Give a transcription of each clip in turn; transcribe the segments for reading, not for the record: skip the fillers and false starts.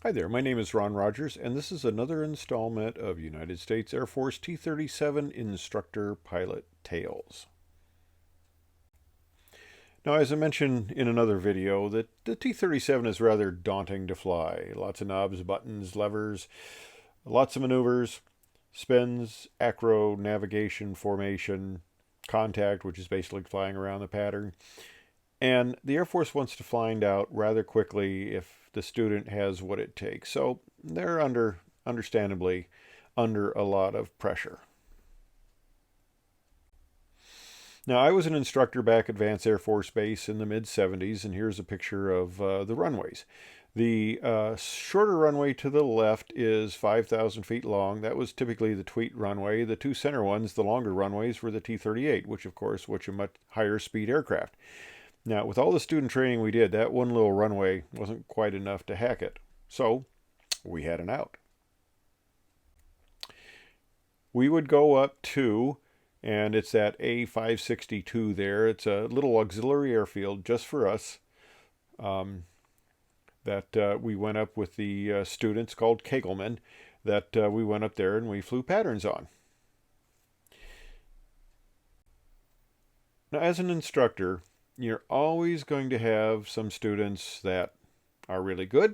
Hi there, my name is Ron Rogers, and this is another installment of United States Air Force T-37 Instructor Pilot Tales. Now, as I mentioned in another video, the T-37 is rather daunting to fly. Lots of knobs, buttons, levers, lots of maneuvers, spins, acro, navigation, formation, contact, which is basically flying around the pattern. And the Air Force wants to find out rather quickly if the student has what it takes. So they're understandably, under a lot of pressure. Now, I was an instructor back at Vance Air Force Base in the mid 70s, and here's a picture of the runways. The shorter runway to the left is 5,000 feet long. That was typically the Tweet runway. The two center ones, the longer runways, were the T-38, which of course was a much higher speed aircraft. Now, with all the student training we did, that one little runway wasn't quite enough to hack it. So we had an out. We would go up to, and it's that A562 there. It's a little auxiliary airfield just for us that we went up with the students called Kegelman that we went up there and we flew patterns on. Now, as an instructor, you're always going to have some students that are really good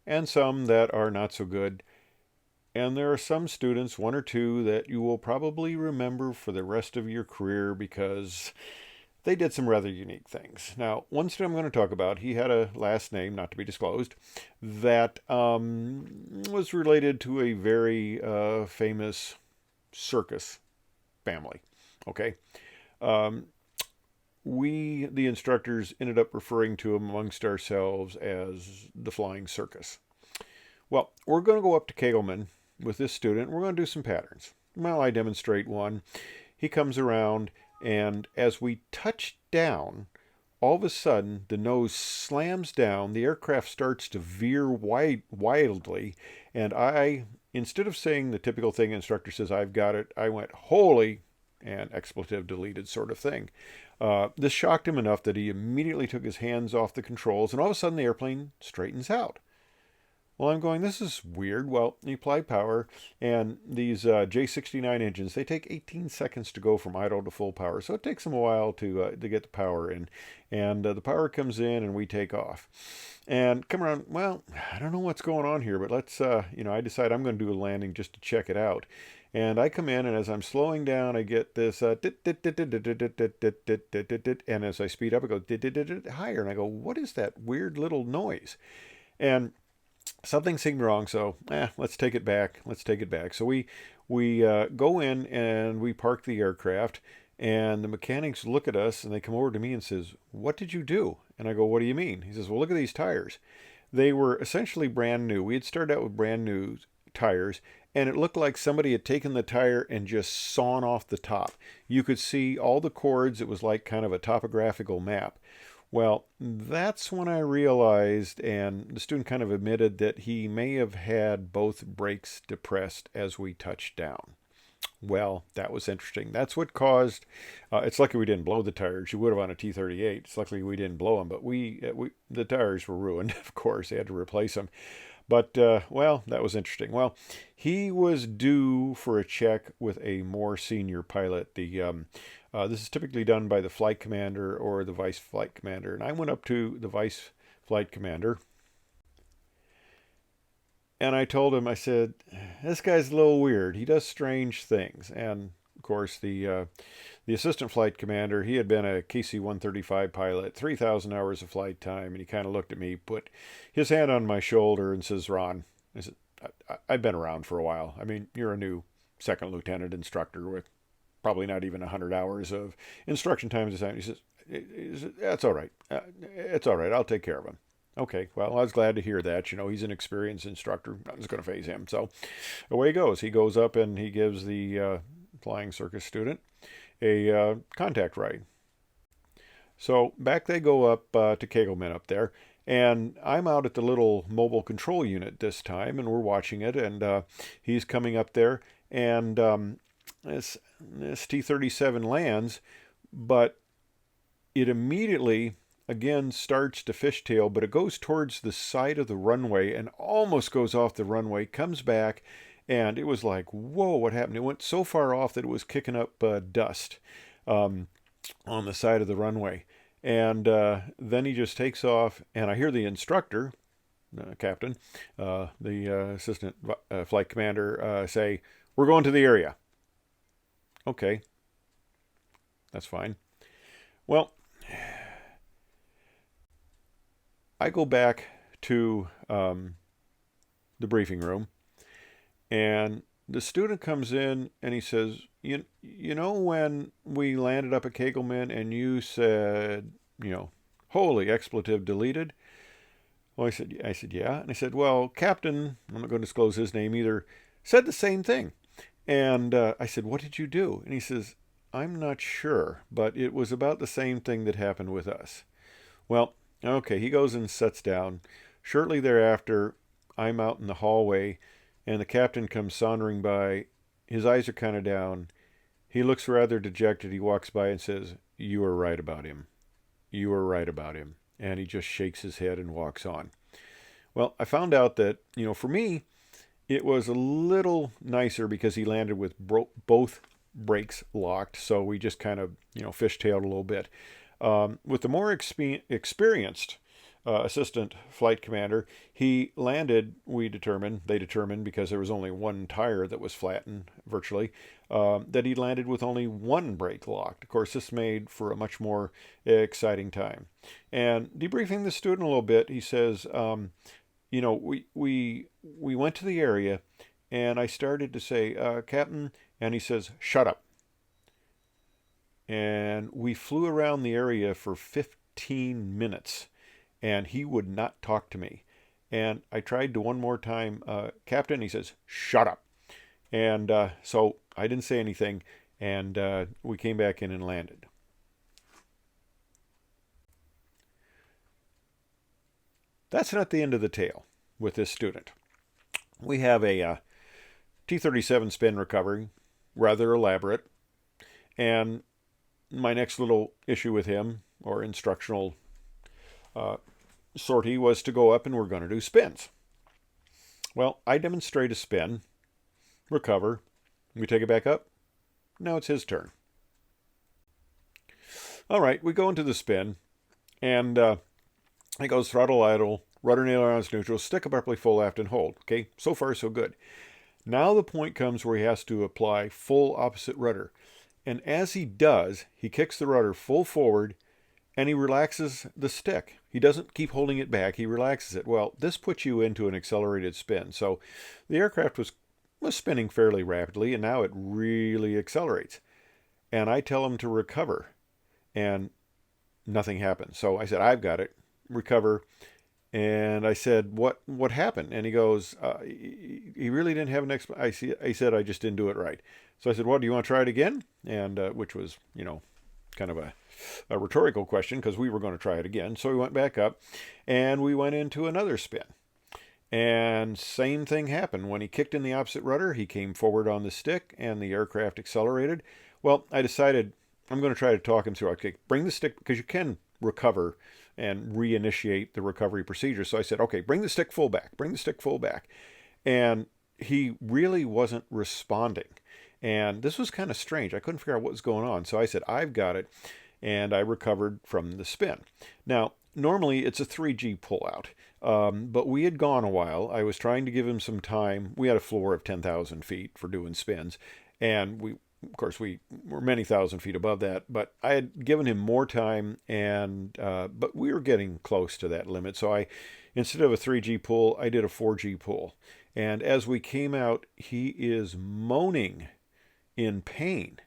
and some that are not so good. And there are some students, one or two, that you will probably remember for the rest of your career because they did some rather unique things. Now, one student I'm going to talk about, he had a last name, not to be disclosed, that was related to a very famous circus family. Okay. We, the instructors, ended up referring to him amongst ourselves as the Flying Circus. Well, we're going to go up to Kegelman with this student. We're going to do some patterns. Well, I demonstrate one. He comes around, and as we touch down, all of a sudden the nose slams down. The aircraft starts to veer wildly, and I, instead of saying the typical thing instructor says, "I've got it," I went, "Holy," and expletive deleted sort of thing. This shocked him enough that he immediately took his hands off the controls, and all of a sudden the airplane straightens out. Well, I'm going, this is weird. Well, you apply power, and these J69 engines, they take 18 seconds to go from idle to full power, so it takes them a while to get the power in. And the power comes in, and we take off. And come around, well, I don't know what's going on here, but let's, I decide I'm going to do a landing just to check it out. And I come in, and as I'm slowing down, I get this, and as I speed up, it goes higher, and I go, what is that weird little noise? And something seemed wrong, so let's take it back. Let's take it back. So we go in and we park the aircraft, and the mechanics look at us and they come over to me and says, "What did you do?" And I go, "What do you mean?" He says, "Well, look at these tires. They were essentially brand new. We had started out with brand new tires, and it looked like somebody had taken the tire and just sawn off the top. You could see all the cords. It was like kind of a topographical map." Well, that's when I realized, and the student kind of admitted that he may have had both brakes depressed as we touched down. Well, that was interesting. That's what caused. It's lucky we didn't blow the tires. You would have on a T-38. It's lucky we didn't blow them, but the tires were ruined. Of course, they had to replace them. But well, that was interesting. Well, he was due for a check with a more senior pilot. This is typically done by the flight commander or the vice flight commander, and I went up to the vice flight commander and I told him, I said, "This guy's a little weird. He does strange things." And of course, the assistant flight commander, he had been a KC-135 pilot, 3,000 hours of flight time, and he kind of looked at me, put his hand on my shoulder, and says, "Ron," I said, "I've been around for a while. I mean, you're a new second lieutenant instructor with probably not even 100 hours of instruction time design." He says, "That's all right. It's all right. I'll take care of him." Okay, well, I was glad to hear that. He's an experienced instructor. Nothing's going to faze him. So away he goes. He goes up and he gives the Flying Circus student a contact ride. So back they go up to Kegelman up there. And I'm out at the little mobile control unit this time, and we're watching it. And he's coming up there, and this T-37 lands, but it immediately again starts to fishtail, but it goes towards the side of the runway and almost goes off the runway, comes back, and it was like, whoa, what happened? It went so far off that it was kicking up dust um, on the side of the runway. And then he just takes off, and I hear the instructor, captain, the assistant flight commander, say, "We're going to the area." Okay, that's fine. Well, I go back to the briefing room, and the student comes in and he says, you know when we landed up at Kegelman and you said, holy expletive deleted? Well, I said, yeah. And I said, well, Captain, I'm not going to disclose his name either, said the same thing. And I said, what did you do? And he says, I'm not sure, but it was about the same thing that happened with us. Well, okay, he goes and sits down. Shortly thereafter, I'm out in the hallway, and the captain comes sauntering by. His eyes are kind of down. He looks rather dejected. He walks by and says, "You were right about him. You were right about him." And he just shakes his head and walks on. Well, I found out that, for me, it was a little nicer because he landed with both brakes locked. So we just kind of, fishtailed a little bit. With the more experienced assistant flight commander, he landed, they determined because there was only one tire that was flattened virtually, that he landed with only one brake locked. Of course, this made for a much more exciting time. And debriefing the student a little bit, he says, we went to the area, and I started to say, Captain, and he says, shut up. And we flew around the area for 15 minutes, and he would not talk to me. And I tried to one more time, Captain, he says, shut up. And so I didn't say anything, and we came back in and landed. That's not the end of the tale with this student. We have a T-37 spin recovery, rather elaborate, and my next little issue with him, or instructional sortie, was to go up and we're going to do spins. Well, I demonstrate a spin, recover, we take it back up. Now it's his turn. All right, we go into the spin, and it goes throttle idle, rudder and ailerons neutral, stick abruptly full aft and hold. Okay, so far so good. Now the point comes where he has to apply full opposite rudder. And as he does, he kicks the rudder full forward and he relaxes the stick. He doesn't keep holding it back, he relaxes it. Well, this puts you into an accelerated spin. So the aircraft was spinning fairly rapidly, and now it really accelerates. And I tell him to recover, and nothing happens. So I said, I've got it, recover. And I said, what happened? And he goes, he really didn't have an explanation. I said, I just didn't do it right. So I said, well, do you want to try it again? And which was, kind of a rhetorical question because we were going to try it again. So we went back up and we went into another spin. And same thing happened. When he kicked in the opposite rudder, he came forward on the stick and the aircraft accelerated. Well, I decided I'm going to try to talk him through. Okay, bring the stick, because you can recover and reinitiate the recovery procedure. So I said, okay, bring the stick full back, bring the stick full back. And he really wasn't responding. And this was kind of strange. I couldn't figure out what was going on. So I said, I've got it. And I recovered from the spin. Now, normally it's a 3G pullout, but we had gone a while. I was trying to give him some time. We had a floor of 10,000 feet for doing spins. And we were many thousand feet above that, but I had given him more time, and but we were getting close to that limit. So instead of a 3G pull, I did a 4G pull. And as we came out, he is moaning in pain.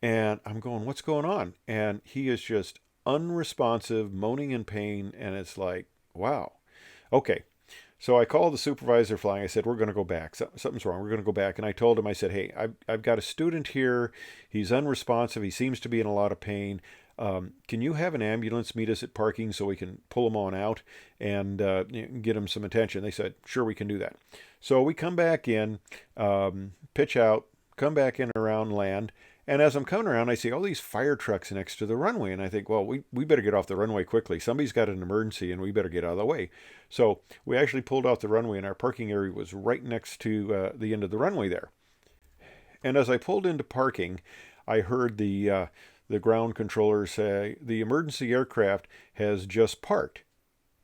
And I'm going, what's going on? And he is just unresponsive, moaning in pain. And it's like, wow. Okay. So I called the supervisor flying. I said, we're going to go back. Something's wrong. We're going to go back. And I told him, I said, hey, I've got a student here. He's unresponsive. He seems to be in a lot of pain. Can you have an ambulance meet us at parking so we can pull him on out and get him some attention? They said, sure, we can do that. So we come back in, pitch out, come back in around land, And as I'm coming around, I see all these fire trucks next to the runway. And I think, well, we better get off the runway quickly. Somebody's got an emergency and we better get out of the way. So we actually pulled off the runway, and our parking area was right next to the end of the runway there. And as I pulled into parking, I heard the ground controller say, the emergency aircraft has just parked.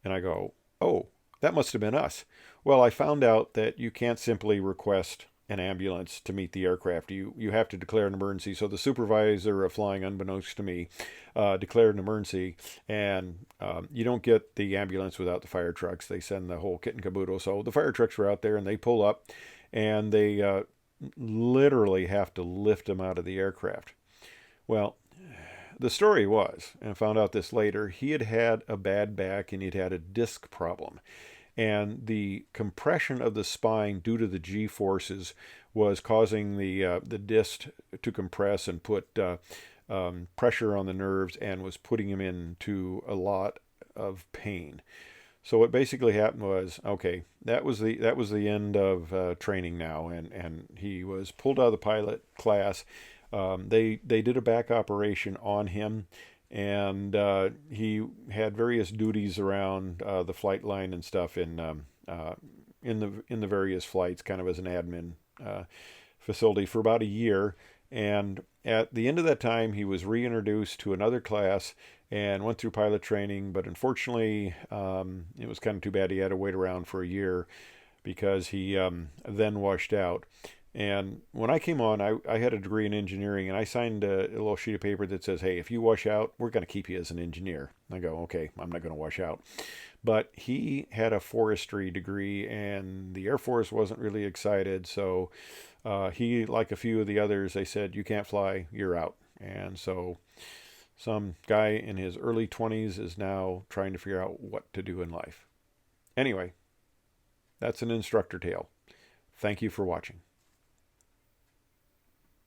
And I go, oh, that must have been us. Well, I found out that you can't simply request an ambulance to meet the aircraft. You have to declare an emergency. So the supervisor of flying, unbeknownst to me, declared an emergency, and you don't get the ambulance without the fire trucks. They send the whole kit and caboodle. So the fire trucks were out there, and they pull up, and they literally have to lift him out of the aircraft. Well, the story was, and I found out this later, he had had a bad back and he'd had a disc problem. And the compression of the spine due to the G forces was causing the disc to compress and put pressure on the nerves, and was putting him into a lot of pain. So what basically happened was, okay, that was the end of training now, and he was pulled out of the pilot class. They did a back operation on him, and he had various duties around the flight line and stuff in the various flights, kind of as an admin facility for about a year. And at the end of that time, he was reintroduced to another class and went through pilot training. But unfortunately, it was kind of too bad he had to wait around for a year, because he then washed out. And when I came on, I had a degree in engineering, and I signed a little sheet of paper that says, hey, if you wash out, we're going to keep you as an engineer. I go, okay, I'm not going to wash out. But he had a forestry degree, and the Air Force wasn't really excited. So he, like a few of the others, they said, you can't fly, you're out. And so some guy in his early 20s is now trying to figure out what to do in life. Anyway, that's an instructor tale. Thank you for watching.